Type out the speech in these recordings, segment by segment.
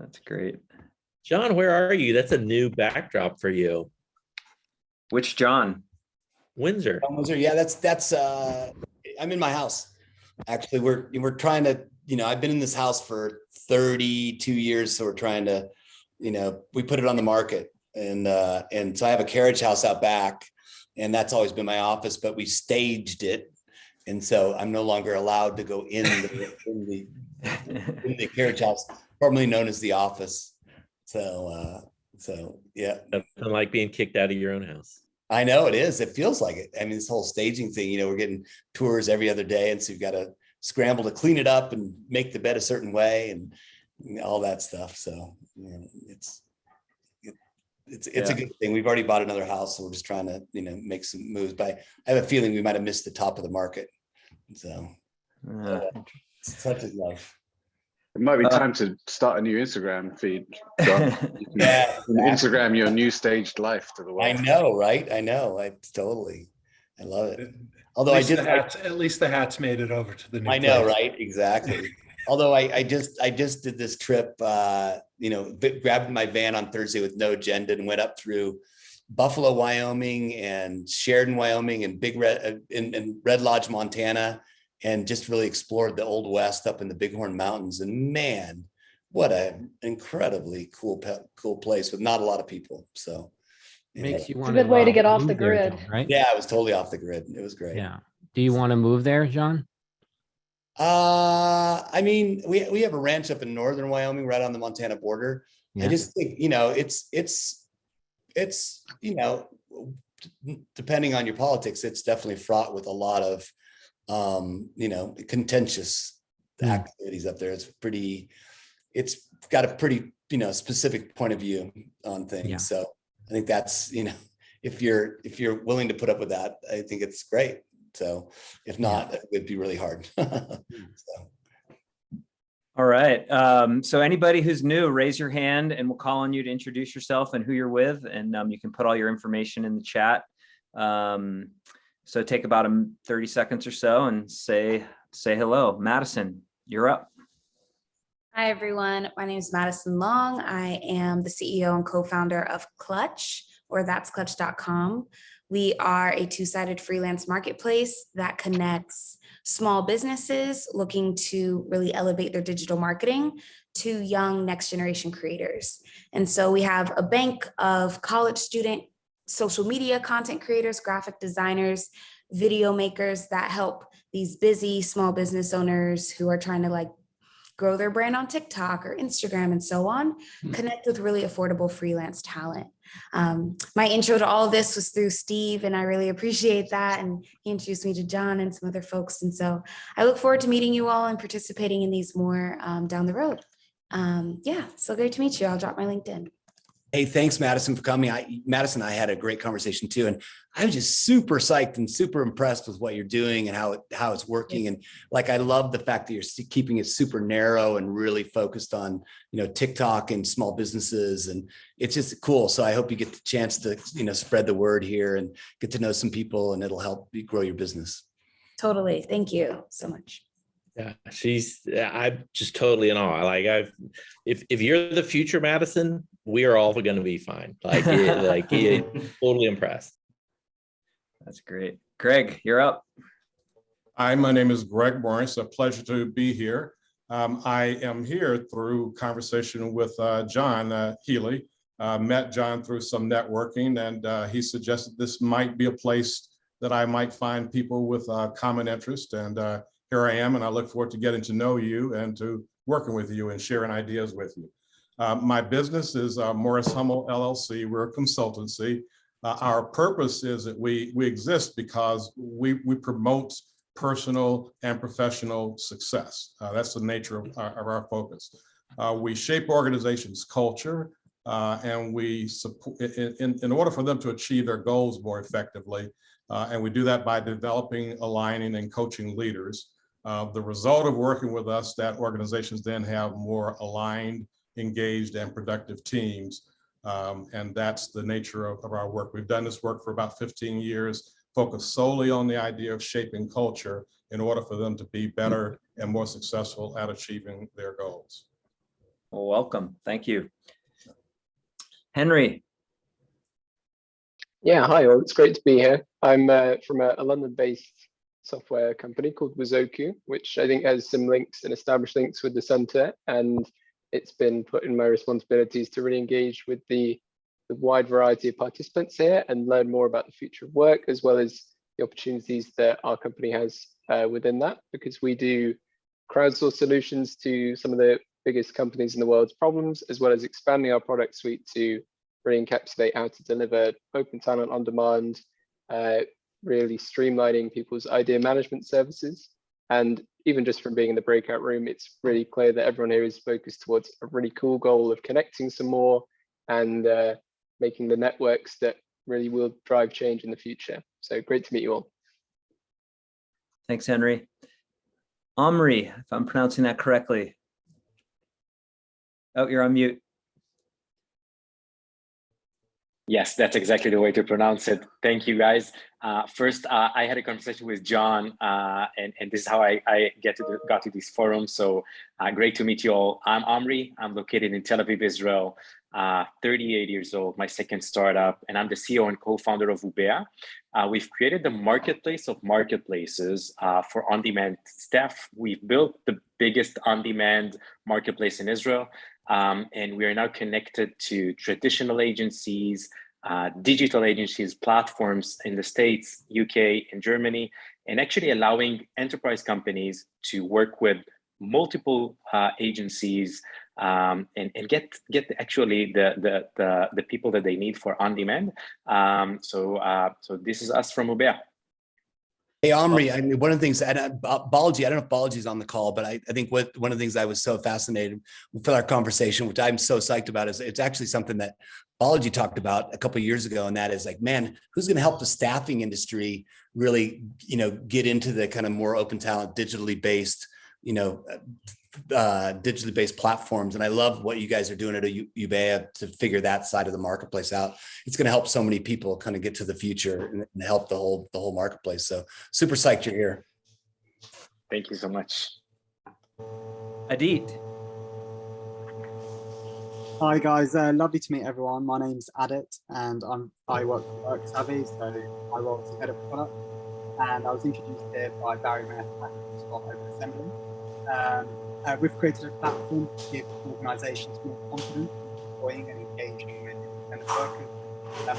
That's great. John, where are you? That's a new backdrop for you. Which John? Windsor. Windsor. Yeah, that's I'm in my house. Actually, we're trying to, I've been in this house for 32 years. So we're trying to, we put it on the market, and so I have a carriage house out back, and that's always been my office, but we staged it. And so I'm no longer allowed to go in the carriage house, formerly known as the office. So yeah. Nothing like being kicked out of your own house. I know it is. It feels like it. I mean, this whole staging thing, we're getting tours every other day. And so you've got to scramble to clean it up and make the bed a certain way and all that stuff. So, it's a good thing. We've already bought another house, so we're just trying to, make some moves. But I have a feeling we might have missed the top of the market. So such is life. It might be time to start a new Instagram feed, John. Yeah, Instagram your new staged life to the world. I know, right? I know. I love it. Although at least the hats made it over to the new. I know, right? Exactly. Although I just did this trip, grabbed my van on Thursday with no agenda and went up through Buffalo, Wyoming, and Sheridan, Wyoming, and in Red Lodge, Montana, and just really explored the Old West up in the Bighorn Mountains. And man, what an incredibly cool place with not a lot of people. So makes you want it's a good way to get off the grid, right? Yeah, I was totally off the grid. It was great. Yeah. Do you want to move there, John? I mean, we have a ranch up in northern Wyoming, right on the Montana border. Yeah. I just think, it's depending on your politics, it's definitely fraught with a lot of, contentious activities up there. It's got a pretty, specific point of view on things. Yeah. So I think that's, if you're willing to put up with that, I think it's great. So if not, it'd be really hard. All right. So anybody who's new, raise your hand and we'll call on you to introduce yourself and who you're with. And you can put all your information in the chat. So take about 30 seconds or so and say hello. Madison, you're up. Hi, everyone. My name is Madison Long. I am the CEO and co-founder of Clutch, or that'sclutch.com. We are a two-sided freelance marketplace that connects small businesses looking to really elevate their digital marketing to young next generation creators. And so we have a bank of college student social media content creators, graphic designers, video makers that help these busy small business owners who are trying to grow their brand on TikTok or Instagram and so on, connect with really affordable freelance talent. My intro to all of this was through Steve, and I really appreciate that. And he introduced me to John and some other folks. And so I look forward to meeting you all and participating in these more down the road. Yeah, so great to meet you. I'll drop my LinkedIn. Hey, thanks, Madison, for coming. Madison and I had a great conversation too. And I was just super psyched and super impressed with what you're doing and how it's working. And I love the fact that you're keeping it super narrow and really focused on, TikTok and small businesses. And it's just cool. So I hope you get the chance to, spread the word here and get to know some people, and it'll help you grow your business. Totally. Thank you so much. Yeah, I'm just totally in awe. If you're the future Madison, we are all going to be fine. Totally impressed. That's great. Greg, you're up. Hi, my name is Greg Morris. A pleasure to be here. I am here through conversation with John Healy. Met John through some networking, and he suggested this might be a place that I might find people with common interest. And here I am, and I look forward to getting to know you and to working with you and sharing ideas with you. My business is Morris Hummel LLC. We're a consultancy. Our purpose is that we exist because we promote personal and professional success. That's the nature of our focus. We shape organizations' culture, and we support in order for them to achieve their goals more effectively. And we do that by developing, aligning, and coaching leaders. The result of working with us, that organizations then have more aligned, engaged, and productive teams. And that's the nature of our work. We've done this work for about 15 years, focused solely on the idea of shaping culture in order for them to be better and more successful at achieving their goals. Well, welcome. Thank you. Henry. Yeah, hi all. It's great to be here. I'm from a London-based software company called Wazoku, which I think has some links and established links with the center. And it's been put in my responsibilities to really engage with the wide variety of participants here and learn more about the future of work, as well as the opportunities that our company has within that, because we do crowdsource solutions to some of the biggest companies in the world's problems, as well as expanding our product suite to really encapsulate how to deliver open talent on demand, really streamlining people's idea management services. And even just from being in the breakout room, it's really clear that everyone here is focused towards a really cool goal of connecting some more and making the networks that really will drive change in the future. So great to meet you all. Thanks, Henry. Omri, if I'm pronouncing that correctly. Oh, you're on mute. Yes, that's exactly the way to pronounce it. Thank you, guys. First, I had a conversation with John, and this is how I got to this forum. So great to meet you all. I'm Omri. I'm located in Tel Aviv, Israel. 38 years old, my second startup, and I'm the CEO and co-founder of Ubea. We've created the marketplace of marketplaces for on-demand staff. We've built the biggest on-demand marketplace in Israel. And we are now connected to traditional agencies, digital agencies, platforms in the States, UK, and Germany, and actually allowing enterprise companies to work with multiple agencies and get actually the people that they need for on demand. So this is us from Ubea. Hey, Omri, I mean, one of the things, Balaji, I don't know if Balaji's on the call, but I think one of the things I was so fascinated with our conversation, which I'm so psyched about, is it's actually something that Balaji talked about a couple of years ago. And that is like, man, who's going to help the staffing industry really, get into the kind of more open talent, digitally based platforms. And I love what you guys are doing at Ubea to figure that side of the marketplace out. It's going to help so many people kind of get to the future and help the whole marketplace. So super psyched you're here. Thank you so much. Adit. Hi guys, lovely to meet everyone. My name's Adit and I work for WorkSavvy, so I work as head of product. And I was introduced here by Barry Mayer of Open Assembly. We've created a platform to give organisations more confidence in employing and engaging with independent workers.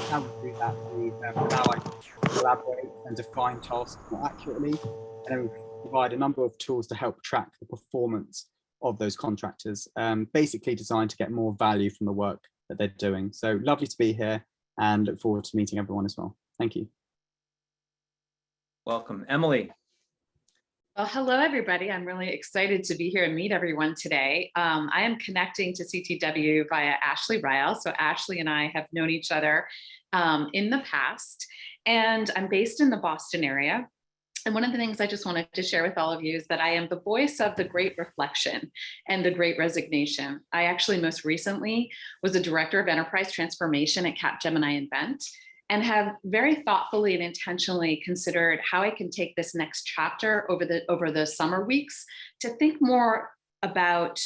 How we do that, we allow us to collaborate and define tasks more accurately, and then we provide a number of tools to help track the performance of those contractors, basically designed to get more value from the work that they're doing. So lovely to be here and look forward to meeting everyone as well. Thank you. Welcome. Emily. Well, hello, everybody. I'm really excited to be here and meet everyone today. I am connecting to CTW via Ashley Ryle. So Ashley and I have known each other in the past, and I'm based in the Boston area. And one of the things I just wanted to share with all of you is that I am the voice of the Great Reflection and the Great Resignation. I actually most recently was a director of enterprise transformation at Capgemini Invent, and have very thoughtfully and intentionally considered how I can take this next chapter over the summer weeks to think more about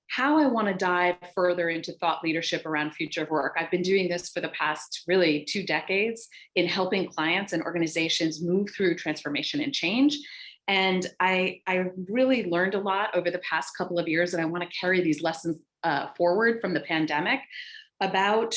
how I want to dive further into thought leadership around future of work. I've been doing this for the past really 2 decades in helping clients and organizations move through transformation and change. And I really learned a lot over the past couple of years, and I want to carry these lessons forward from the pandemic about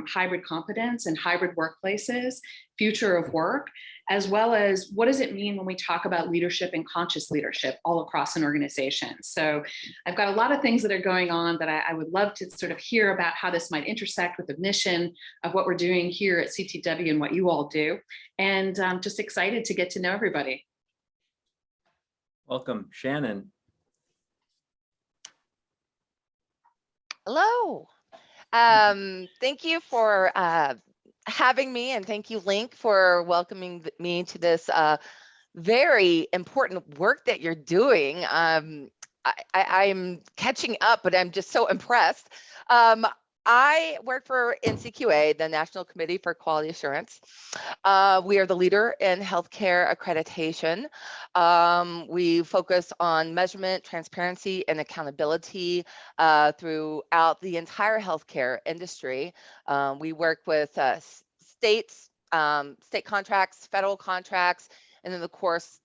hybrid competence and hybrid workplaces, future of work, as well as what does it mean when we talk about leadership and conscious leadership all across an organization. So I've got a lot of things that are going on that I would love to sort of hear about how this might intersect with the mission of what we're doing here at CTW and what you all do. And I'm just excited to get to know everybody. Welcome. Shannon. Hello. Thank you for having me, and thank you, Link, for welcoming me to this very important work that you're doing. I'm catching up, but I'm just so impressed. I work for NCQA, the National Committee for Quality Assurance. We are the leader in healthcare accreditation. We focus on measurement, transparency, and accountability throughout the entire healthcare industry. We work with states, state contracts, federal contracts, and then of course,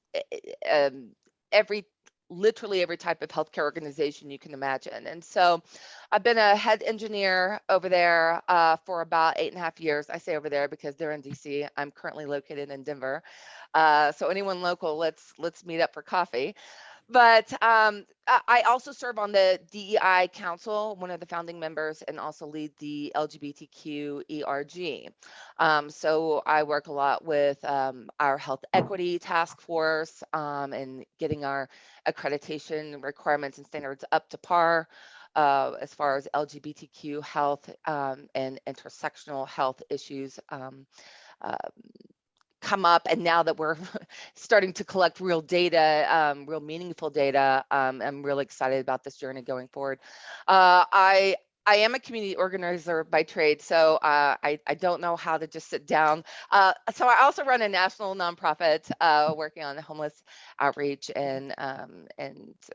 literally every type of healthcare organization you can imagine. And so I've been a head engineer over there for about 8.5 years. I say over there because they're in DC. I'm currently located in Denver. So anyone local, let's meet up for coffee. But I also serve on the DEI Council, one of the founding members, and also lead the LGBTQ ERG. So I work a lot with our health equity task force and getting our accreditation requirements and standards up to par as far as LGBTQ health and intersectional health issues come up. And now that we're starting to collect real data, real meaningful data, I'm really excited about this journey going forward. I am a community organizer by trade, so I don't know how to just sit down. So I also run a national nonprofit working on homeless outreach and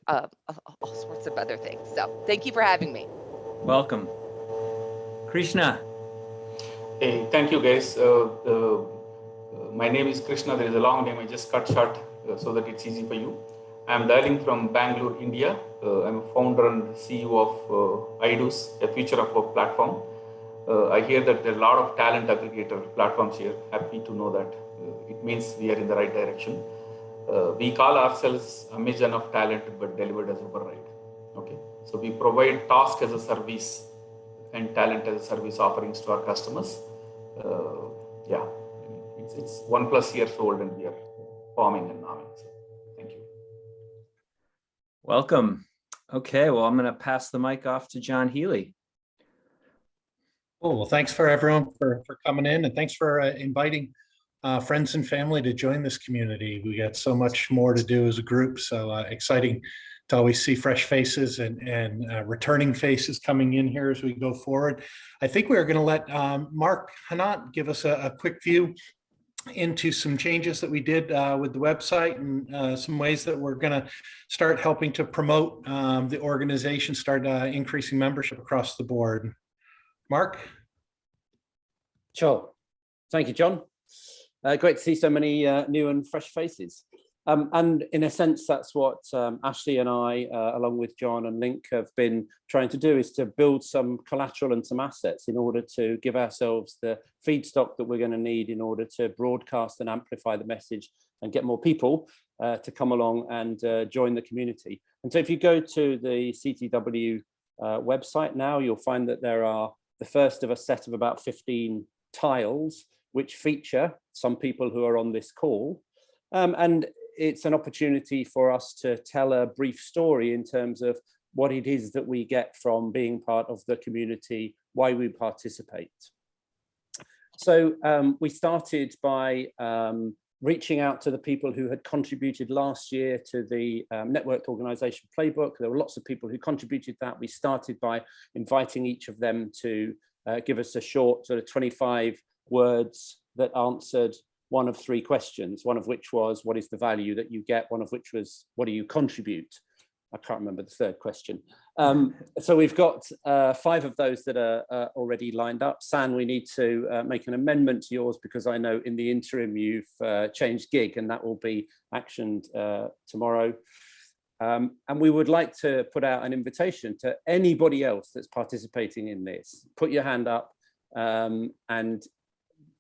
all sorts of other things. So thank you for having me. Welcome. Krishna. Hey, thank you guys. My name is Krishna. There is a long name. I just cut short so that it's easy for you. I'm dialing from Bangalore, India. I'm a founder and CEO of IDOS, a future of work platform. I hear that there are a lot of talent aggregator platforms here. Happy to know that. It means we are in the right direction. We call ourselves a mission of talent, but delivered as Uber Ride. Okay, so we provide task as a service and talent as a service offerings to our customers. Yeah. It's 1+ years old and we are forming and nomming. So thank you. Welcome. Okay, well, I'm going to pass the mic off to John Healy. Cool. Well, thanks for everyone for coming in, and thanks for inviting friends and family to join this community. We got so much more to do as a group, so exciting to always see fresh faces and returning faces coming in here as we go forward. I think we're going to let Mark Hanat give us a quick view into some changes that we did with the website and some ways that we're going to start helping to promote the organization, start increasing membership across the board. Mark? Sure. Thank you, John. Great to see so many new and fresh faces. And in a sense, that's what Ashley and I, along with John and Link, have been trying to do, is to build some collateral and some assets in order to give ourselves the feedstock that we're going to need in order to broadcast and amplify the message and get more people to come along and join the community. And so if you go to the CTW website now, you'll find that there are the first of a set of about 15 tiles which feature some people who are on this call. And it's an opportunity for us to tell a brief story in terms of what it is that we get from being part of the community, why we participate. So we started by reaching out to the people who had contributed last year to the Networked Organization Playbook. There were lots of people who contributed that. We started by inviting each of them to give us a short sort of 25 words that answered one of 3 questions, one of which was, what is the value that you get? One of which was, what do you contribute? I can't remember the third question. So we've got 5 of those that are already lined up. San, we need to make an amendment to yours because I know in the interim you've changed gig, and that will be actioned tomorrow. And we would like to put out an invitation to anybody else that's participating in this. Put your hand up and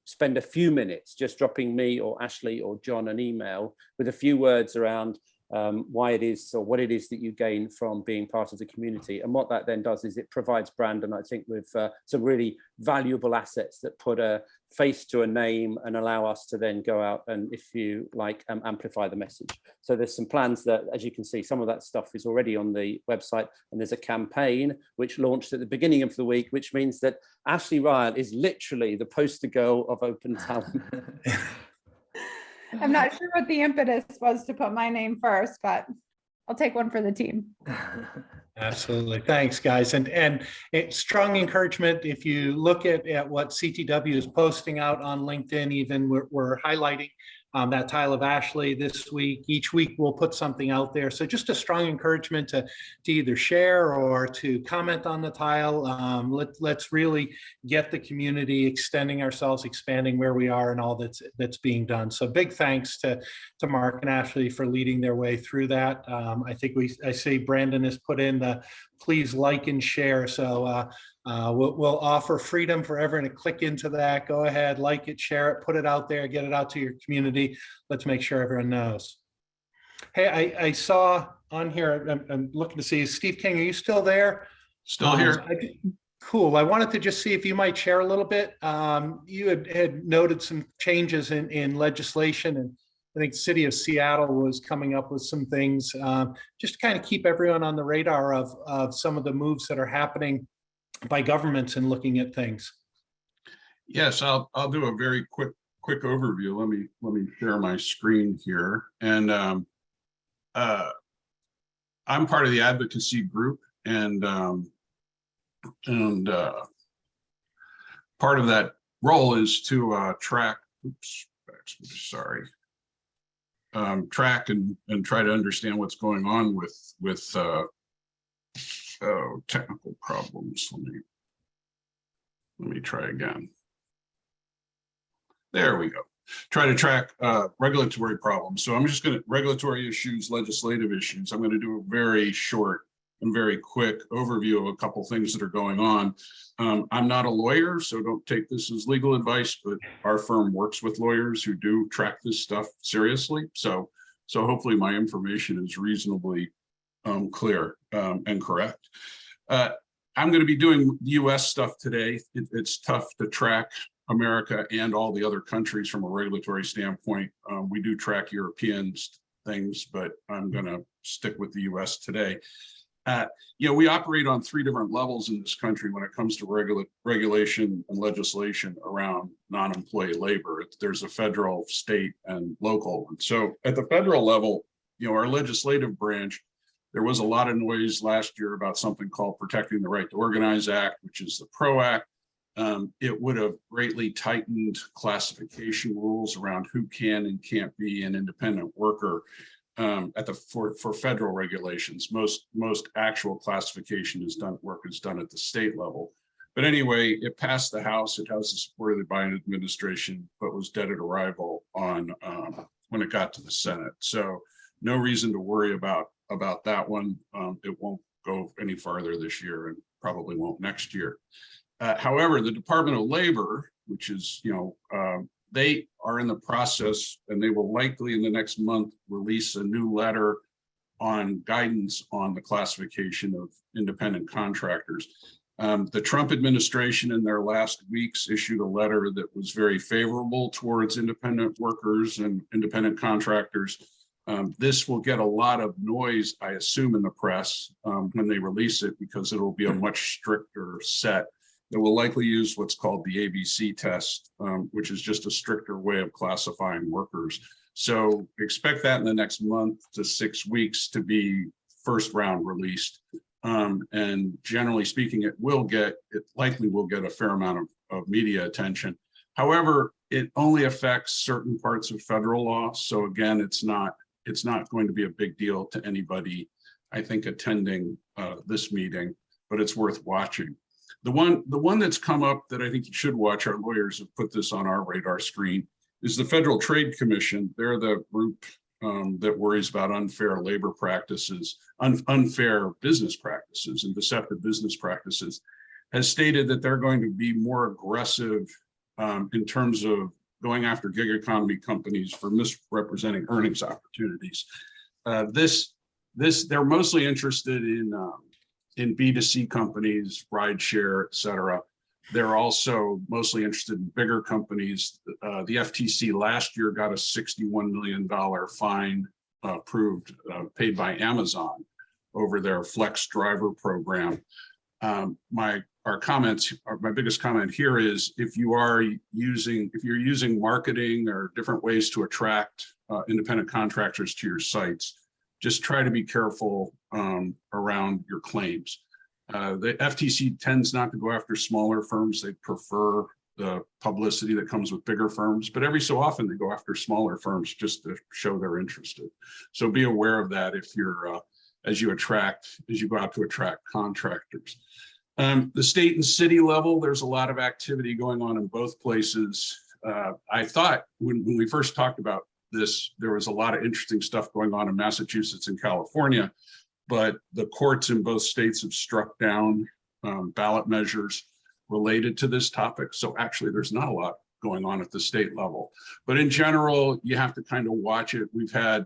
spend a few minutes just dropping me or Ashley or John an email with a few words around why it is or what it is that you gain from being part of the community. And what that then does is it provides brand, and I think with some really valuable assets that put a face to a name and allow us to then go out and, if you like, amplify the message. So there's some plans that, as you can see, some of that stuff is already on the website, and there's a campaign which launched at the beginning of the week, which means that Ashley Ryle is literally the poster girl of open talent. I'm not sure what the impetus was to put my name first, but I'll take one for the team. Absolutely. Thanks, guys. And it's strong encouragement. If you look at what CTW is posting out on LinkedIn, even we're highlighting that tile of Ashley this week. Each week we'll put something out there. So just a strong encouragement to either share or to comment on the tile. Let's really get the community extending ourselves, expanding where we are and all that's being done. So big thanks to Mark and Ashley for leading their way through that. I think I see Brandon has put in the please like and share. So we'll offer freedom for everyone to click into that. Go ahead, like it, share it, put it out there, get it out to your community. Let's make sure everyone knows. Hey, I saw on here, I'm looking to see, Steve King, are you still there? Still here. Cool. I wanted to just see if you might share a little bit. You had noted some changes in legislation, and I think the city of Seattle was coming up with some things just to kind of keep everyone on the radar of some of the moves that are happening by governments and looking at things. Yes, I'll do a very quick overview. Let me share my screen here. And I'm part of the advocacy group, and part of that role is to track. Oops, sorry. Track and try to understand what's going on with technical problems. Let me try again. There we go. Try to track regulatory problems. So I'm just going to regulatory issues, legislative issues. I'm going to do a very short and very quick overview of a couple things that are going on. I'm not a lawyer, so don't take this as legal advice, but our firm works with lawyers who do track this stuff seriously. So hopefully my information is reasonably clear and correct. I'm going to be doing US stuff today. It's tough to track America and all the other countries from a regulatory standpoint. We do track European things, but I'm going to stick with the US today. We operate on 3 different levels in this country when it comes to regulation and legislation around non-employee labor. There's a federal, state, and local. And so at the federal level, our legislative branch, there was a lot of noise last year about something called Protecting the Right to Organize Act, which is the PRO Act. It would have greatly tightened classification rules around who can and can't be an independent worker for federal regulations. Most actual classification work is done at the state level. But anyway, it passed the House. It has the support of the Biden administration, but was dead at arrival on when it got to the Senate. So no reason to worry about that one. It won't go any farther this year and probably won't next year. However, the Department of Labor, which is, they are in the process, and they will likely in the next month release a new letter on guidance on the classification of independent contractors. The Trump administration in their last weeks issued a letter that was very favorable towards independent workers and independent contractors. This will get a lot of noise, I assume, in the press when they release it, because it will be a much stricter set. It will likely use what's called the ABC test, which is just a stricter way of classifying workers. So expect that in the next month to 6 weeks to be first round released. And generally speaking, it likely will get a fair amount of media attention. However, it only affects certain parts of federal law. So again, it's not going to be a big deal to anybody, I think, attending this meeting, but it's worth watching. The one that's come up that I think you should watch, our lawyers have put this on our radar screen, is the Federal Trade Commission. They're the group that worries about unfair labor practices, unfair business practices and deceptive business practices, has stated that they're going to be more aggressive in terms of going after gig economy companies for misrepresenting earnings opportunities. They're mostly interested in B2C companies, rideshare, et cetera. They're also mostly interested in bigger companies. The FTC last year got a $61 million fine paid by Amazon over their Flex Driver program. My biggest comment here is if you're using marketing or different ways to attract independent contractors to your sites, just try to be careful around your claims. The FTC tends not to go after smaller firms. They prefer the publicity that comes with bigger firms, but every so often they go after smaller firms just to show they're interested. So be aware of that if you're as you go out to attract contractors. The state and city level, there's a lot of activity going on in both places. I thought when we first talked about this, there was a lot of interesting stuff going on in Massachusetts and California, but the courts in both states have struck down ballot measures related to this topic. So actually there's not a lot going on at the state level, but in general, you have to kind of watch it. We've had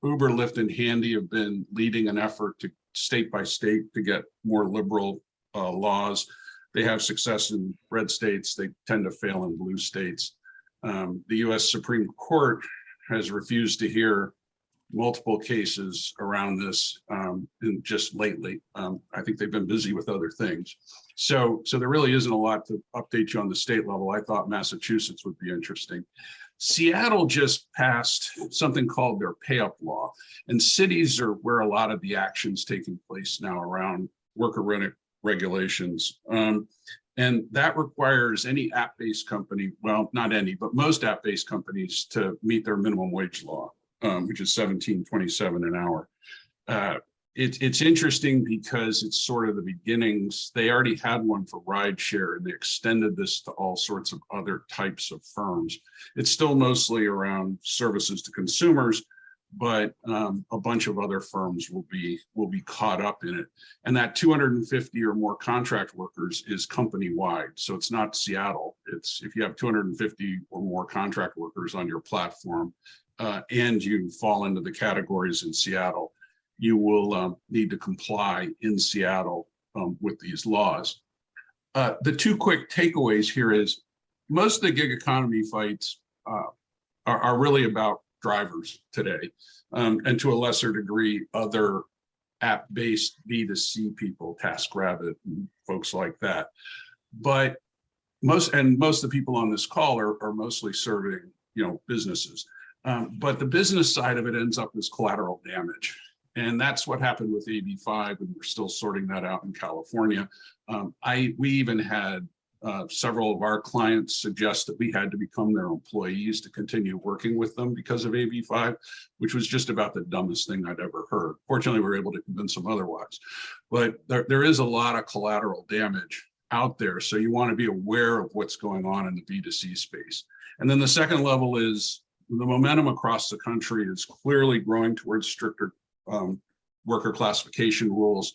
Uber, Lyft, and Handy have been leading an effort to state by state to get more liberal laws. They have success in red states. They tend to fail in blue states. The US Supreme Court has refused to hear multiple cases around this just lately. I think they've been busy with other things. So there really isn't a lot to update you on the state level. I thought Massachusetts would be interesting. Seattle just passed something called their pay-up law, and cities are where a lot of the action's taking place now around worker regulations. And that requires any app-based company, well, not any, but most app-based companies to meet their minimum wage law, which is $17.27 an hour. It's interesting because it's sort of the beginnings. They already had one for rideshare, and they extended this to all sorts of other types of firms. It's still mostly around services to consumers, but a bunch of other firms will be caught up in it. And that 250 or more contract workers is company-wide. So it's not Seattle. It's if you have 250 or more contract workers on your platform and you fall into the categories in Seattle, you will need to comply in Seattle with these laws. The two quick takeaways here is most of the gig economy fights are really about drivers today, and to a lesser degree, other app-based B2C people, TaskRabbit and folks like that. But most of the people on this call are mostly serving, businesses. But the business side of it ends up as collateral damage. And that's what happened with AB5, and we're still sorting that out in California. We even had several of our clients suggest that we had to become their employees to continue working with them because of AB5, which was just about the dumbest thing I'd ever heard. Fortunately, we were able to convince them otherwise. But there is a lot of collateral damage out there. So you want to be aware of what's going on in the B2C space. And then the second level is the momentum across the country is clearly growing towards stricter worker classification rules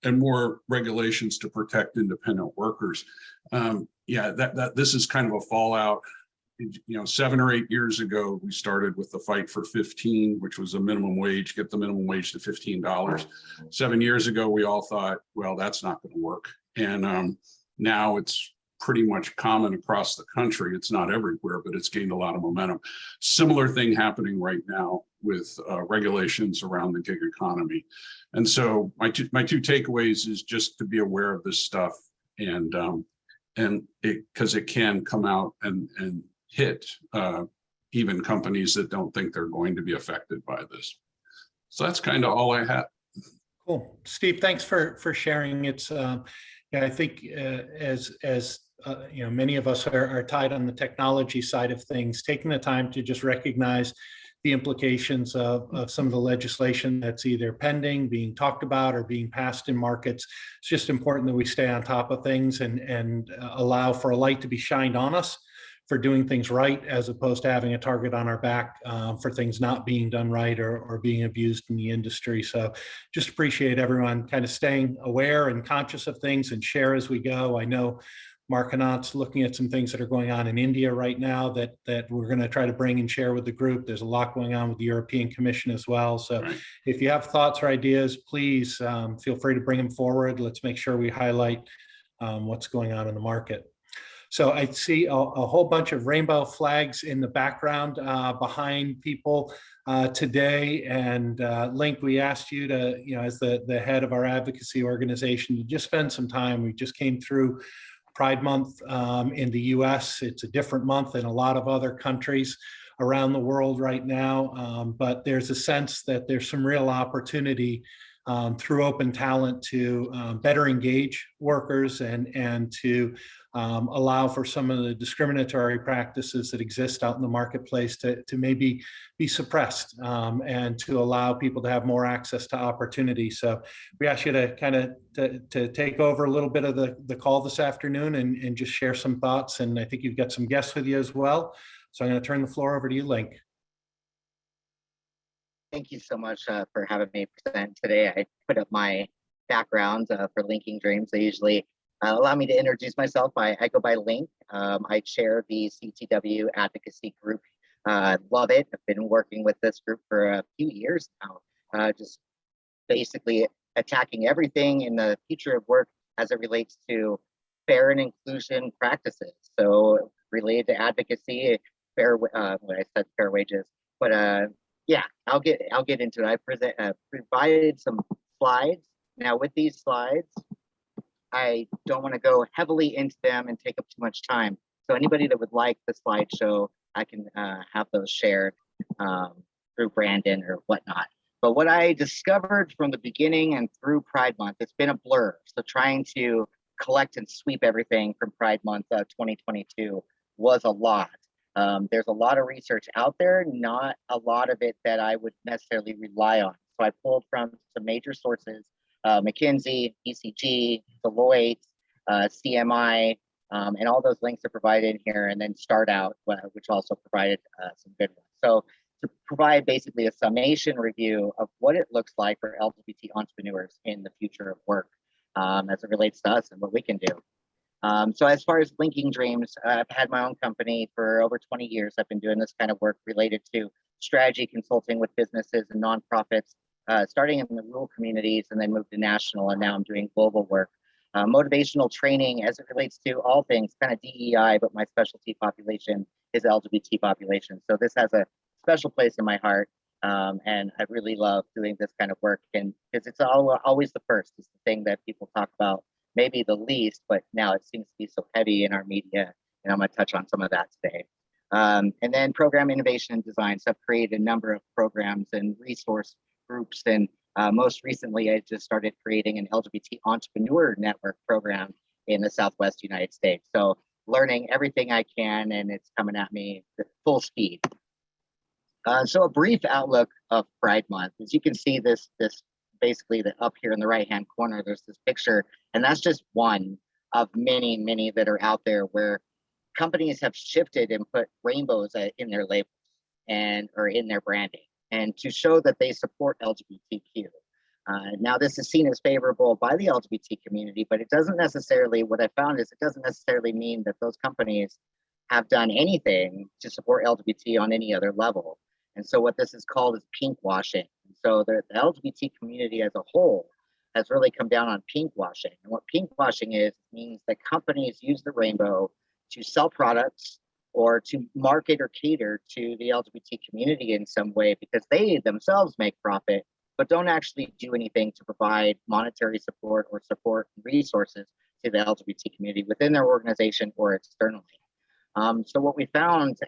and more regulations to protect independent workers. This is kind of a fallout. 7 or 8 years ago, we started with the fight for 15, which was a minimum wage, get the minimum wage to $15. 7 years ago, we all thought, well, that's not going to work. And now it's pretty much common across the country. It's not everywhere, but it's gained a lot of momentum. Similar thing happening right now with regulations around the gig economy. And so my two takeaways is just to be aware of this stuff, and because it can come out and hit even companies that don't think they're going to be affected by this. So that's kind of all I had. Cool, Steve. Thanks for sharing. It's I think as many of us are tied on the technology side of things, taking the time to just recognize the implications of some of the legislation that's either pending, being talked about, or being passed in markets. It's just important that we stay on top of things and allow for a light to be shined on us for doing things right, as opposed to having a target on our back for things not being done right or being abused in the industry. So just appreciate everyone kind of staying aware and conscious of things and share as we go. I know Mark Hanat's looking at some things that are going on in India right now that we're going to try to bring and share with the group. There's a lot going on with the European Commission as well. So if you have thoughts or ideas, please feel free to bring them forward. Let's make sure we highlight what's going on in the market. So I see a whole bunch of rainbow flags in the background behind people today. And Link, we asked you to, as the head of our advocacy organization, to just spend some time. We just came through Pride Month in the US. It's a different month in a lot of other countries around the world right now, but there's a sense that there's some real opportunity through open talent to better engage workers and to allow for some of the discriminatory practices that exist out in the marketplace to maybe be suppressed and to allow people to have more access to opportunity. So we ask you to kind of to take over a little bit of the call this afternoon and just share some thoughts. And I think you've got some guests with you as well. So I'm going to turn the floor over to you, Link. Thank you so much for having me present today. I put up my background for Linking Dreams. They usually allow me to introduce myself. I go by Link. I chair the CTW Advocacy Group. Love it. I've been working with this group for a few years now, just basically attacking everything in the future of work as it relates to fair and inclusion practices. So related to advocacy, fair, when I said fair wages, but yeah, I'll get into it. I provided some slides. Now with these slides, I don't want to go heavily into them and take up too much time. So anybody that would like the slideshow, I can have those shared through Brandon or whatnot. But what I discovered from the beginning and through Pride Month, it's been a blur. So trying to collect and sweep everything from Pride Month 2022 was a lot. There's a lot of research out there, not a lot of it that I would necessarily rely on. So I pulled from some major sources, McKinsey, ECG, Deloitte, CMI, and all those links are provided in here, and then Start Out, which also provided some good ones. So to provide basically a summation review of what it looks like for LGBT entrepreneurs in the future of work as it relates to us and what we can do. So as far as Linking Dreams, I've had my own company for over 20 years. I've been doing this kind of work related to strategy consulting with businesses and nonprofits, starting in the rural communities and then moved to national, and now I'm doing global work. Motivational training as it relates to all things kind of DEI, but my specialty population is LGBT population. So this has a special place in my heart, and I really love doing this kind of work, and because it's always the first. It's the thing that people talk about maybe the least, but now it seems to be so heavy in our media, and I'm going to touch on some of that today. And then program innovation and design. So I've created a number of programs and resource groups, and most recently I just started creating an LGBT entrepreneur network program in the Southwest United States. So learning everything I can, and it's coming at me at full speed. So a brief outlook of Pride Month. As you can see, this basically up here in the right-hand corner, there's this picture, and that's just one of many, many that are out there where companies have shifted and put rainbows in their labels or in their branding, and to show that they support LGBTQ. Now, this is seen as favorable by the LGBT community, but it doesn't necessarily, what I found is it doesn't necessarily mean that those companies have done anything to support LGBT on any other level. And so what this is called is pink washing. So the LGBT community as a whole has really come down on pink washing. And what pink washing is, means that companies use the rainbow to sell products or to market or cater to the LGBT community in some way, because they themselves make profit, but don't actually do anything to provide monetary support or support resources to the LGBT community within their organization or externally. So what I found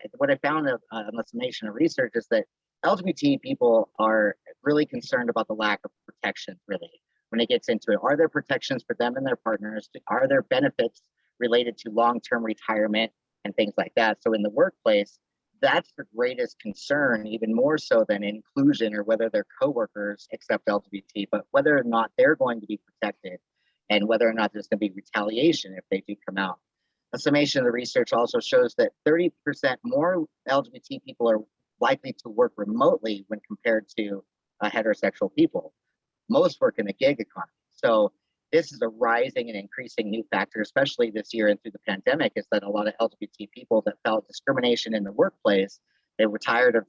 on the summation of research is that LGBT people are really concerned about the lack of protections, really, when it gets into it. Are there protections for them and their partners? Are there benefits related to long-term retirement and things like that? So in the workplace, that's the greatest concern, even more so than inclusion or whether their coworkers accept LGBT, but whether or not they're going to be protected and whether or not there's going to be retaliation if they do come out. A summation of the research also shows that 30% more LGBT people are likely to work remotely when compared to heterosexual people. Most work in the gig economy. So this is a rising and increasing new factor, especially this year and through the pandemic, is that a lot of LGBT people that felt discrimination in the workplace, they were tired of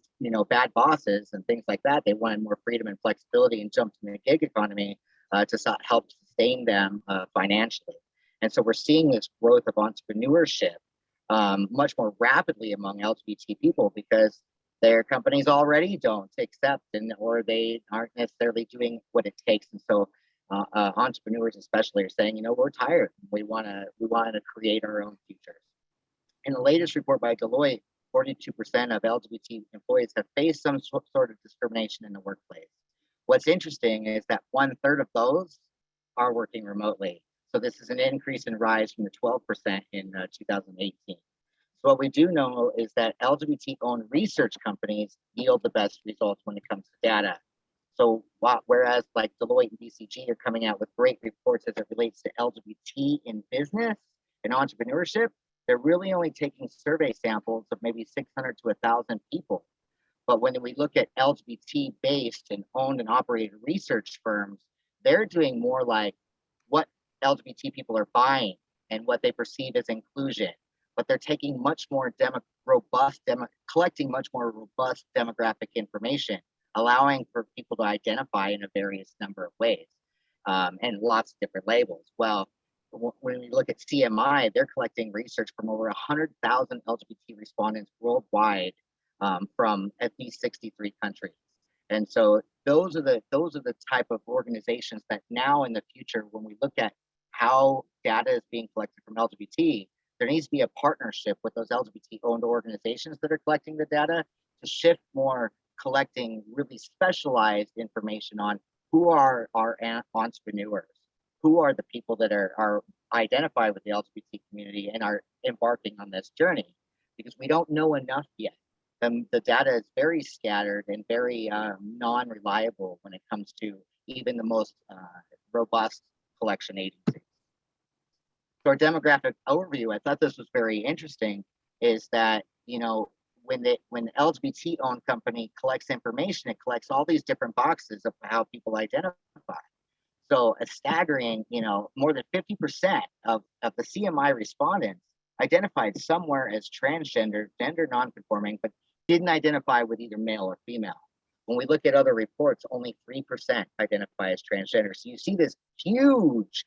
bad bosses and things like that. They wanted more freedom and flexibility and jumped in the gig economy to help sustain them financially. And so we're seeing this growth of entrepreneurship much more rapidly among LGBT people because their companies already don't accept or they aren't necessarily doing what it takes. And so entrepreneurs especially are saying, we're tired. We want to create our own futures. In the latest report by Deloitte, 42% of LGBT employees have faced some sort of discrimination in the workplace. What's interesting is that 1/3 of those are working remotely. So this is an increase in rise from the 12% in 2018. So what we do know is that LGBT-owned research companies yield the best results when it comes to data. So whereas like Deloitte and BCG are coming out with great reports as it relates to LGBT in business and entrepreneurship, they're really only taking survey samples of maybe 600 to 1,000 people. But when we look at LGBT-based and owned and operated research firms, they're doing more like what LGBT people are buying and what they perceive as inclusion. But they're taking much more collecting much more robust demographic information, allowing for people to identify in a various number of ways and lots of different labels. Well, when we look at CMI, they're collecting research from over 100,000 LGBT respondents worldwide from at least 63 countries. And so those are the type of organizations that now in the future, when we look at how data is being collected from LGBT, there needs to be a partnership with those LGBT-owned organizations that are collecting the data to shift more collecting really specialized information on who are our entrepreneurs, who are the people that are identified with the LGBT community and are embarking on this journey, because we don't know enough yet. The data is very scattered and very non-reliable when it comes to even the most robust collection agencies. So our demographic overview, I thought this was very interesting, is that, you know, when the LGBT-owned company collects information, it collects all these different boxes of how people identify. So a staggering, you know, more than 50% of the CMI respondents identified somewhere as transgender, gender nonconforming, but didn't identify with either male or female. When we look at other reports, only 3% identify as transgender. So you see this huge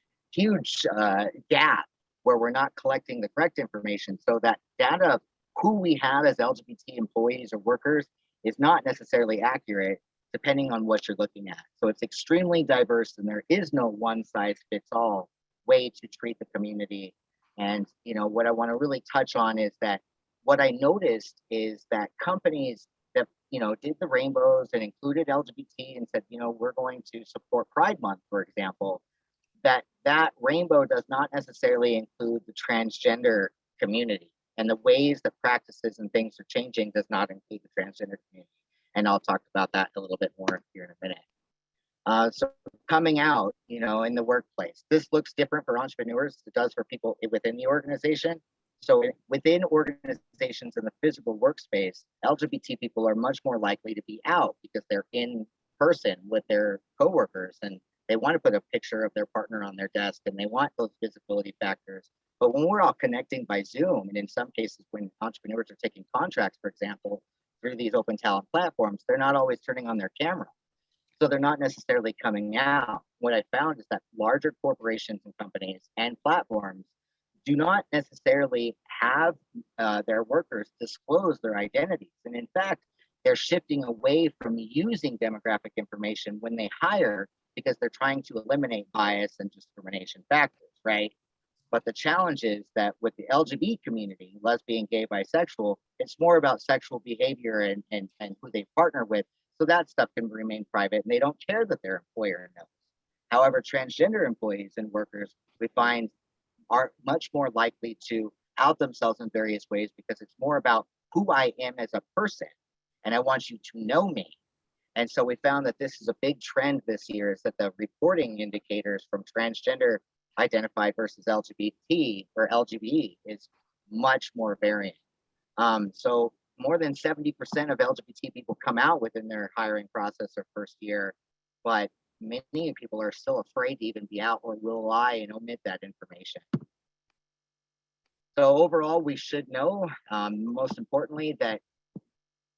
gap where we're not collecting the correct information. So that data of who we have as LGBT employees or workers is not necessarily accurate depending on what you're looking at. So it's extremely diverse and there is no one size fits all way to treat the community. And, you know, what I want to really touch on is that what I noticed is that companies that, you know, did the rainbows and included LGBT and said, you know, we're going to support Pride Month, for example, that rainbow does not necessarily include the transgender community, and the ways that practices and things are changing does not include the transgender community. And I'll talk about that a little bit more here in a minute. So coming out, you know, in the workplace, this looks different for entrepreneurs as it does for people within the organization. So within organizations in the physical workspace, LGBT people are much more likely to be out because they're in person with their coworkers and they want to put a picture of their partner on their desk and they want those visibility factors. But when we're all connecting by Zoom, and in some cases when entrepreneurs are taking contracts, for example, through these open talent platforms, they're not always turning on their camera. So they're not necessarily coming out. What I found is that larger corporations and companies and platforms do not necessarily have their workers disclose their identities. And in fact, they're shifting away from using demographic information when they hire because they're trying to eliminate bias and discrimination factors, right? But the challenge is that with the LGBT community, lesbian, gay, bisexual, it's more about sexual behavior and who they partner with. So that stuff can remain private and they don't care that their employer knows. However, transgender employees and workers, we find, are much more likely to out themselves in various ways because it's more about who I am as a person and I want you to know me. And so we found that this is a big trend this year, is that the reporting indicators from transgender identified versus LGBT or LGBT is much more varying. So more than 70% of LGBT people come out within their hiring process or first year, but many people are still afraid to even be out or will lie and omit that information. So overall, we should know, most importantly, that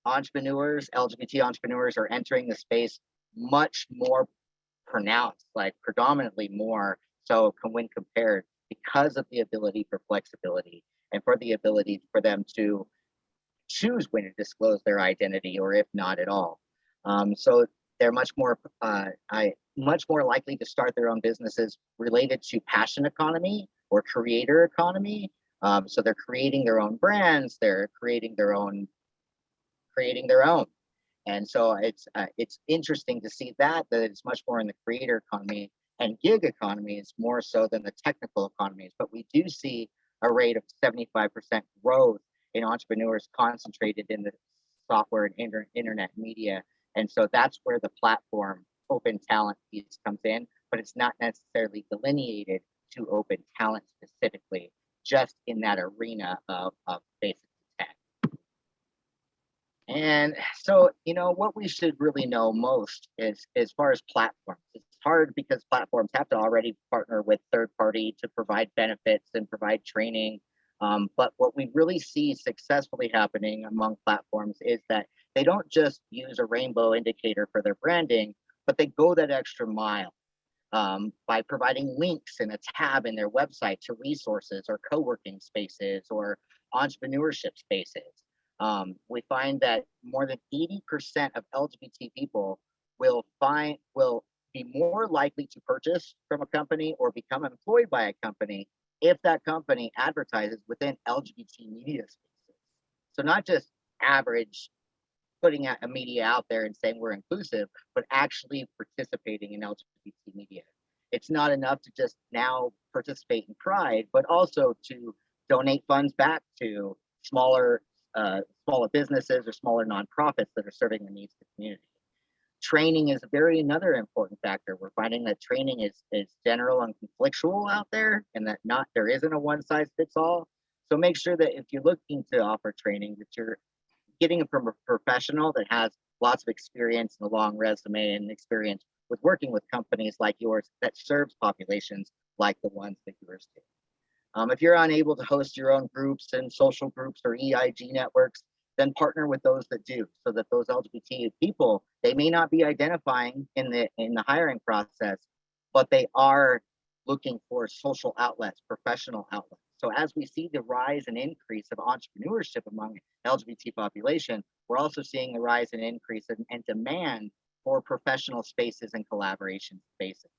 entrepreneurs, LGBT entrepreneurs are entering the space much more pronounced, like predominantly more so when compared, because of the ability for flexibility and for the ability for them to choose when to disclose their identity or if not at all. So they're much more likely to start their own businesses related to passion economy or creator economy. So they're creating their own brands, they're creating their own. And so it's interesting to see that it's much more in the creator economy, and gig economy is more so than the technical economies. But we do see a rate of 75% growth in entrepreneurs concentrated in the software and internet media. And so that's where the platform open talent piece comes in, but it's not necessarily delineated to open talent specifically, just in that arena of basic tech. And so, you know, what we should really know most is as far as platforms. It's hard because platforms have to already partner with third party to provide benefits and provide training. But what we really see successfully happening among platforms is that they don't just use a rainbow indicator for their branding, but they go that extra mile by providing links in a tab in their website to resources or co-working spaces or entrepreneurship spaces. We find that more than 80% of LGBT people will be more likely to purchase from a company or become employed by a company if that company advertises within LGBT media spaces. So not just average putting a media out there and saying we're inclusive, but actually participating in LGBT media. It's not enough to just now participate in Pride, but also to donate funds back to smaller businesses or smaller nonprofits that are serving the needs of the community. Training is another important factor. We're finding that training is general and conflictual out there, and that there isn't a one size fits all. So make sure that if you're looking to offer training, that you're getting it from a professional that has lots of experience and a long resume and experience with working with companies like yours that serves populations like the ones that yours do. If you're unable to host your own groups and social groups or EIG networks, then partner with those that do, so that those LGBT people, they may not be identifying in the hiring process, but they are looking for social outlets, professional outlets. So as we see the rise and increase of entrepreneurship among LGBT population, we're also seeing the rise and increase and demand for professional spaces and collaboration spaces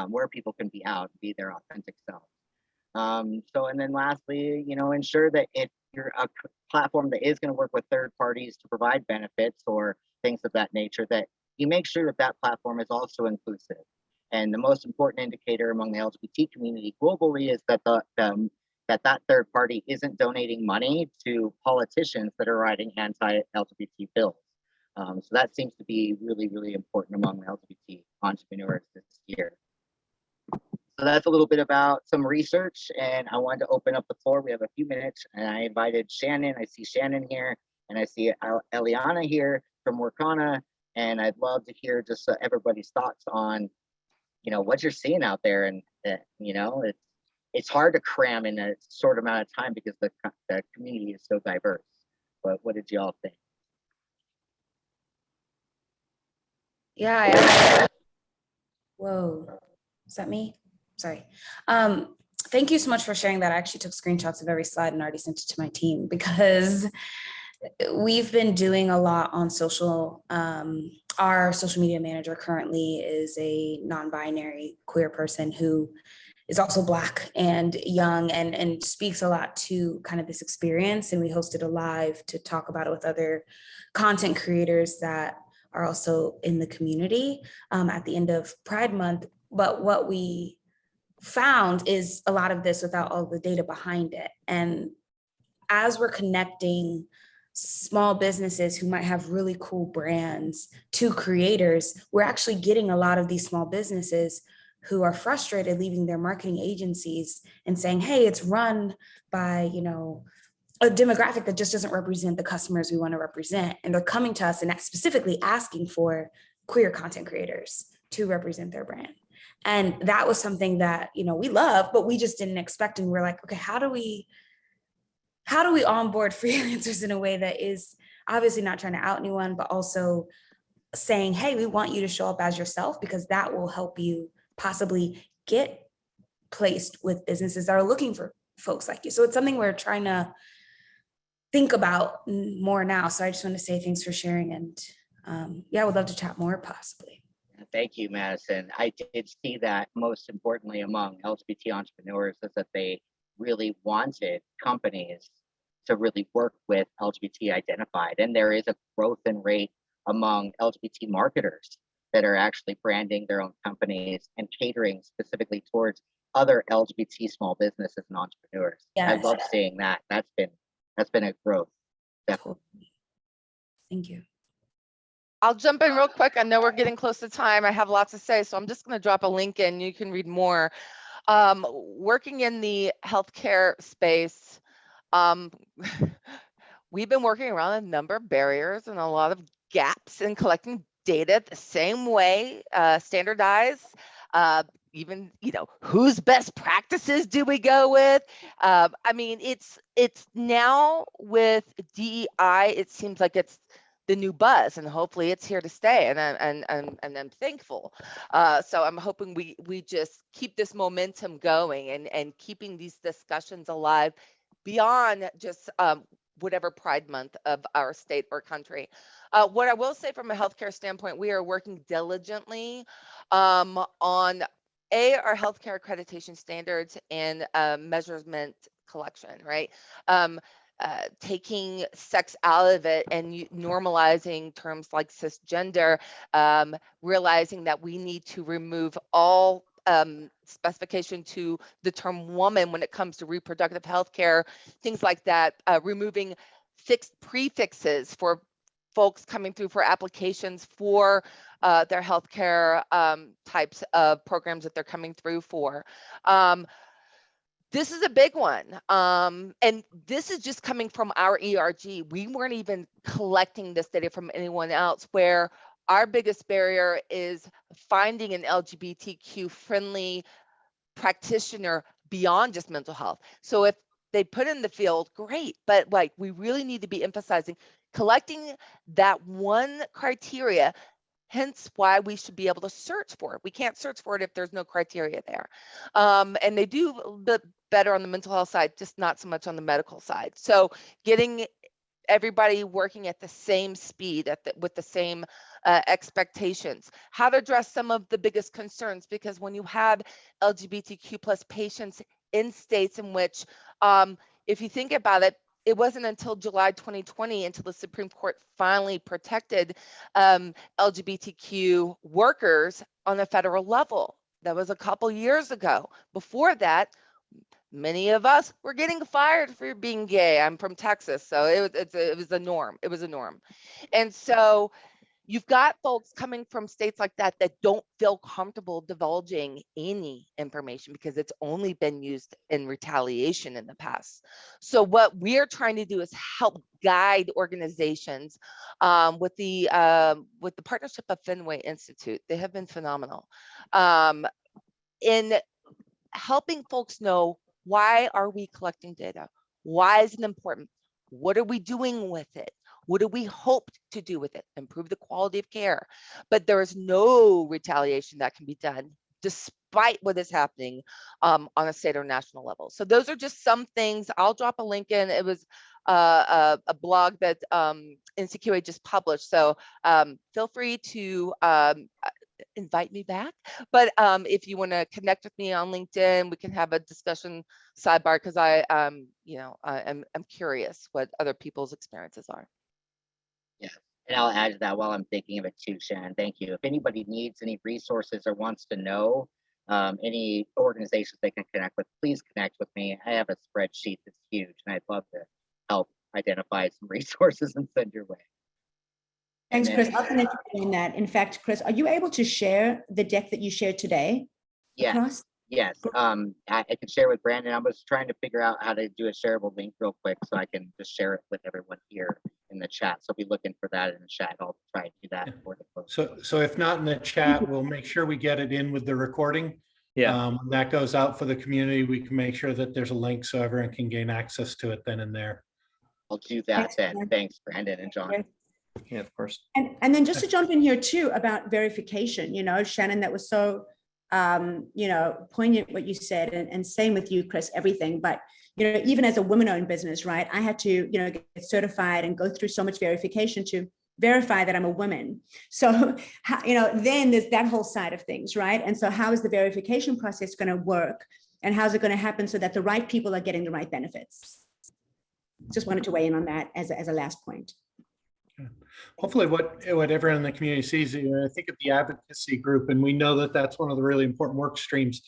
where people can be out and be their authentic selves. And then lastly, you know, ensure that if you're a platform that is going to work with third parties to provide benefits or things of that nature, that you make sure that that platform is also inclusive. And the most important indicator among the LGBT community globally is that that third party isn't donating money to politicians that are writing anti-LGBT bills. So that seems to be really, really important among LGBT entrepreneurs this year. So that's a little bit about some research, and I wanted to open up the floor. We have a few minutes, and I invited Shannon. I see Shannon here, and I see Eliana here from Workana, and I'd love to hear just everybody's thoughts on, you know, what you're seeing out there. And you know, it's hard to cram in a short amount of time because the community is so diverse. But what did y'all think? Yeah. Whoa, is that me? Sorry. Thank you so much for sharing that. I actually took screenshots of every slide and already sent it to my team because we've been doing a lot on social. Our social media manager currently is a non-binary queer person who is also Black and young and speaks a lot to kind of this experience. And we hosted a live to talk about it with other content creators that are also in the community at the end of Pride Month. But what we found is a lot of this without all the data behind it. And as we're connecting small businesses who might have really cool brands to creators, we're actually getting a lot of these small businesses who are frustrated leaving their marketing agencies and saying, hey, it's run by, you know, a demographic that just doesn't represent the customers we want to represent. And they're coming to us and specifically asking for queer content creators to represent their brand. And that was something that, you know, we love, but we just didn't expect. And we're like, okay, how do we onboard freelancers in a way that is obviously not trying to out anyone, but also saying, hey, we want you to show up as yourself, because that will help you possibly get placed with businesses that are looking for folks like you. So it's something we're trying to think about more now. So I just want to say thanks for sharing, and yeah, I would love to chat more possibly. Thank you, Madison. I did see that most importantly among LGBT entrepreneurs is that they really wanted companies to really work with LGBT identified. And there is a growth in rate among LGBT marketers that are actually branding their own companies and catering specifically towards other LGBT small businesses and entrepreneurs. I Yes. love seeing that. That's been a growth. Definitely. Thank you. I'll jump in real quick. I know we're getting close to time. I have lots to say, so I'm just going to drop a link in. You can read more. Working in the healthcare space, we've been working around a number of barriers and a lot of gaps in collecting data the same way, standardized, even, whose best practices do we go with? I mean, it's now with DEI, it seems like it's the new buzz, and hopefully it's here to stay, and I'm thankful. So I'm hoping we just keep this momentum going and keeping these discussions alive beyond just whatever Pride Month of our state or country. What I will say from a healthcare standpoint, we are working diligently on our healthcare accreditation standards and measurement collection, right? Taking sex out of it and normalizing terms like cisgender, realizing that we need to remove all specification to the term woman when it comes to reproductive health care, things like that, removing fixed prefixes for folks coming through for applications for their healthcare types of programs that they're coming through for. This is a big one. And this is just coming from our ERG. We weren't even collecting this data from anyone else, where our biggest barrier is finding an LGBTQ friendly practitioner beyond just mental health. So if they put in the field, great, but like we really need to be emphasizing collecting that one criteria, hence why we should be able to search for it. We can't search for it if there's no criteria there. And they do a bit better on the mental health side, just not so much on the medical side. So getting everybody working at the same speed, with the same expectations, how to address some of the biggest concerns, because when you have LGBTQ plus patients in states in which, if you think about it, it wasn't until July 2020 until the Supreme Court finally protected LGBTQ workers on a federal level. That was a couple years ago. Before that, many of us were getting fired for being gay. I'm from Texas, so it was a norm. It was a norm. And so you've got folks coming from states like that that don't feel comfortable divulging any information because it's only been used in retaliation in the past. So what we're trying to do is help guide organizations with the partnership of Fenway Institute. They have been phenomenal in helping folks know, why are we collecting data? Why is it important? What are we doing with it? What do we hope to do with it? Improve the quality of care. But there is no retaliation that can be done despite what is happening on a state or national level. So those are just some things. I'll drop a link in. It was a blog that NCQA just published. So feel free to invite me back. But if you want to connect with me on LinkedIn, we can have a discussion sidebar, because I'm curious what other people's experiences are. Yeah, and I'll add to that while I'm thinking of it too, Shannon. Thank you. If anybody needs any resources or wants to know any organizations they can connect with, please connect with me. I have a spreadsheet that's huge, and I'd love to help identify some resources and send your way. Thanks, Chris. I'll connect you on that. In fact, Chris, are you able to share the deck that you shared today? Yes. Yes. I can share with Brandon. I was trying to figure out how to do a shareable link real quick so I can just share it with everyone here in the chat. So be looking for that in the chat. I'll try to do that before the close. So if not in the chat, we'll make sure we get it in with the recording. Yeah. When that goes out for the community, we can make sure that there's a link so everyone can gain access to it then and there. I'll do that then. Thanks, Brandon and John. Yeah, of course. And then just to jump in here too about verification, Shannon, that was so, poignant what you said, and same with you, Chris, everything. But, even as a woman-owned business, right, I had to, get certified and go through so much verification to verify that I'm a woman. So, then there's that whole side of things, right? And so how is the verification process going to work, and how's it going to happen so that the right people are getting the right benefits? Just wanted to weigh in on that as a last point. Hopefully what everyone in the community sees, I think of the advocacy group, and we know that that's one of the really important work streams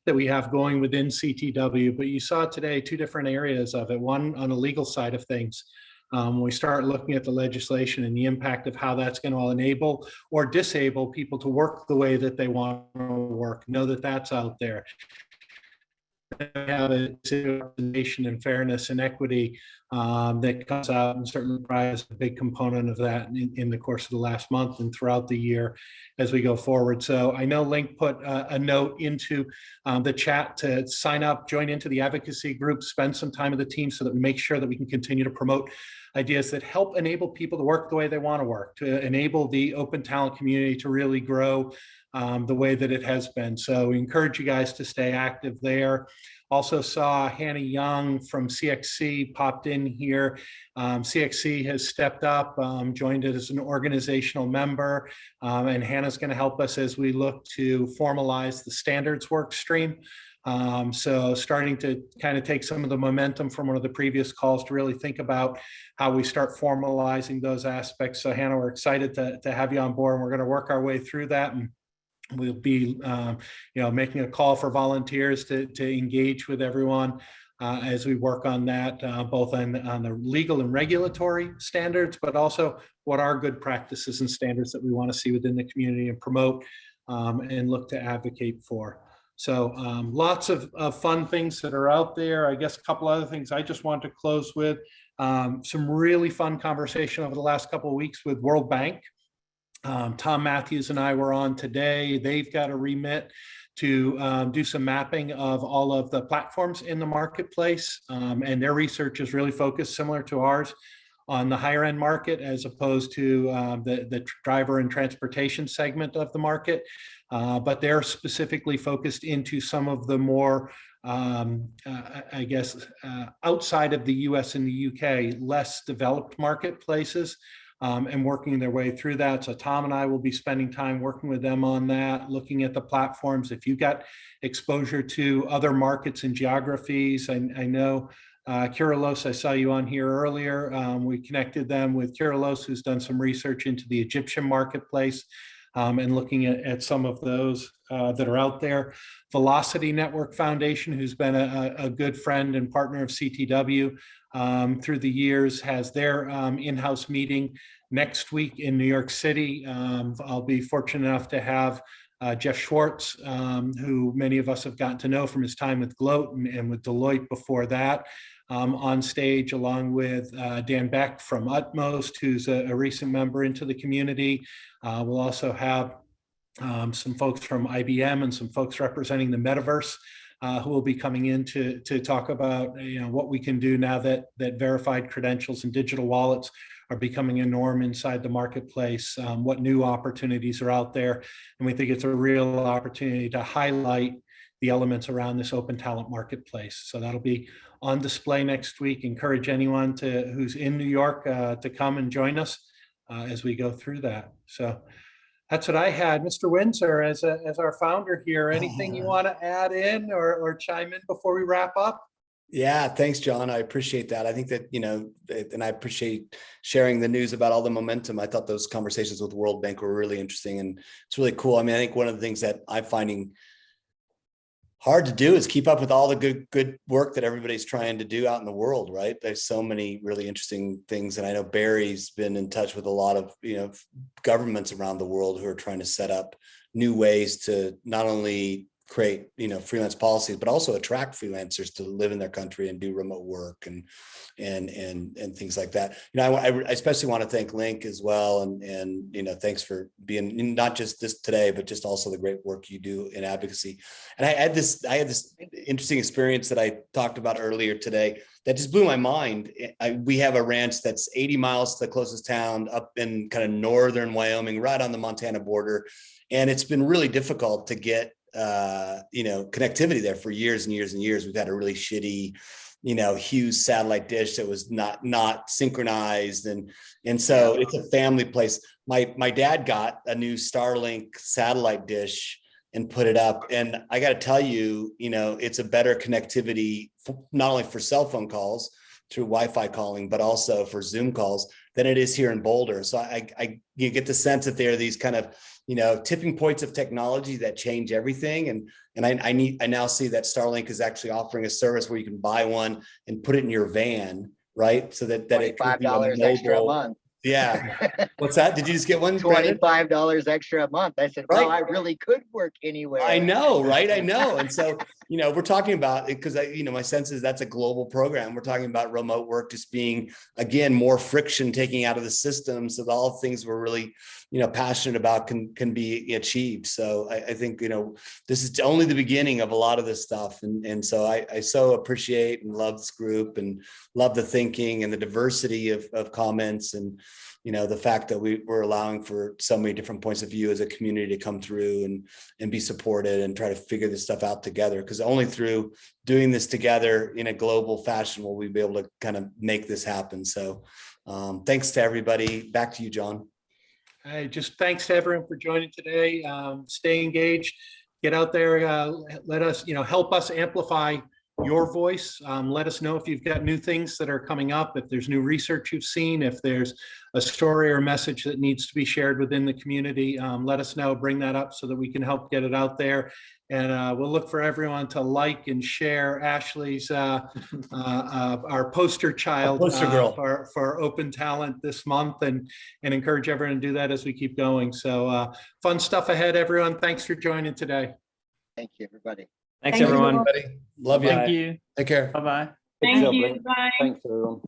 that we have going within CTW, but you saw today two different areas of it. One on the legal side of things. When we start looking at the legislation and the impact of how that's going to enable or disable people to work the way that they want to work, know that that's out there. Have a nation and fairness and equity that comes out and certainly provides a big component of that in the course of the last month and throughout the year as we go forward. So I know Link put a note into the chat to sign up, join into the advocacy group, spend some time with the team so that we make sure that we can continue to promote ideas that help enable people to work the way they want to work, to enable the open talent community to really grow the way that it has been. So we encourage you guys to stay active there. Also saw Hannah Young from CXC popped in here. CXC has stepped up, joined it as an organizational member, and Hannah's going to help us as we look to formalize the standards work stream. So starting to kind of take some of the momentum from one of the previous calls to really think about how we start formalizing those aspects. So Hannah, we're excited to have you on board, and we're going to work our way through that. And we'll be, making a call for volunteers to engage with everyone as we work on that, both on the legal and regulatory standards, but also what are good practices and standards that we want to see within the community and promote and look to advocate for. So lots of fun things that are out there. I guess a couple other things I just want to close with. Some really fun conversation over the last couple of weeks with World Bank. Tom Matthews and I were on today. They've got a remit to do some mapping of all of the platforms in the marketplace. And their research is really focused, similar to ours, on the higher end market as opposed to the driver and transportation segment of the market. But they're specifically focused into some of the more, outside of the US and the UK, less developed marketplaces. And working their way through that. So Tom and I will be spending time working with them on that, looking at the platforms. If you've got exposure to other markets and geographies, I know Kyrillos, I saw you on here earlier. We connected them with Kyrillos, who's done some research into the Egyptian marketplace and looking at some of those that are out there. Velocity Network Foundation, who's been a good friend and partner of CTW through the years, has their in-house meeting next week in New York City. I'll be fortunate enough to have Jeff Schwartz, who many of us have gotten to know from his time with Gloat and with Deloitte before that, on stage, along with Dan Beck from Utmost, who's a recent member into the community. We'll also have some folks from IBM and some folks representing the metaverse who will be coming in to talk about what we can do now that verified credentials and digital wallets are becoming a norm inside the marketplace, what new opportunities are out there. And we think it's a real opportunity to highlight the elements around this open talent marketplace. So that'll be on display next week. Encourage anyone who's in New York to come and join us as we go through that. So that's what I had. Mr. Windsor, as our founder here, anything you want to add in or chime in before we wrap up? Yeah, thanks, John. I appreciate that. I think that, and I appreciate sharing the news about all the momentum. I thought those conversations with World Bank were really interesting, and it's really cool. I mean, I think one of the things that I'm finding hard to do is keep up with all the good work that everybody's trying to do out in the world, right? There's so many really interesting things. And I know Barry's been in touch with a lot of, governments around the world who are trying to set up new ways to not only create, freelance policies, but also attract freelancers to live in their country and do remote work and things like that. I especially want to thank Link as well. And thanks for being not just this today, but just also the great work you do in advocacy. And I had this interesting experience that I talked about earlier today that just blew my mind. We have a ranch that's 80 miles to the closest town up in kind of northern Wyoming, right on the Montana border. And it's been really difficult to get connectivity there for years and years and years. We've had a really shitty, Hughes satellite dish that was not synchronized. And so it's a family place. My dad got a new Starlink satellite dish and put it up. And I got to tell you, it's a better connectivity, not only for cell phone calls, through Wi-Fi calling, but also for Zoom calls than it is here in Boulder. So you get the sense that there are these kind of, tipping points of technology that change everything. And I now see that Starlink is actually offering a service where you can buy one and put it in your van, right? So that it could be a $25 extra a mobile- month. Yeah. What's that? Did you just get one? $25 extra a month. I said, Right. well, I really could work anywhere. I know, right? I know. And so, we're talking about it because my sense is that's a global program. We're talking about remote work just being, again, more friction taking out of the system so that all things we're really, passionate about can be achieved. So I think, this is only the beginning of a lot of this stuff. And so I so appreciate and love this group and love the thinking and the diversity of comments and, the fact that we're allowing for so many different points of view as a community to come through and be supported and try to figure this stuff out together. Because only through doing this together in a global fashion will we be able to kind of make this happen. So thanks to everybody. Back to you, John. Hey, just thanks to everyone for joining today. Stay engaged, get out there, let us, help us amplify your voice. Let us know if you've got new things that are coming up, if there's new research you've seen, if there's a story or a message that needs to be shared within the community. Let us know, bring that up so that we can help get it out there. And we'll look for everyone to like and share Ashley's, our poster child girl. for open talent this month, and encourage everyone to do that as we keep going. So fun stuff ahead, everyone. Thanks for joining today. Thank you, everybody. Thanks, everyone. Love you. Bye. Take care. Bye-bye. Thank you. Bye. Thanks, everyone.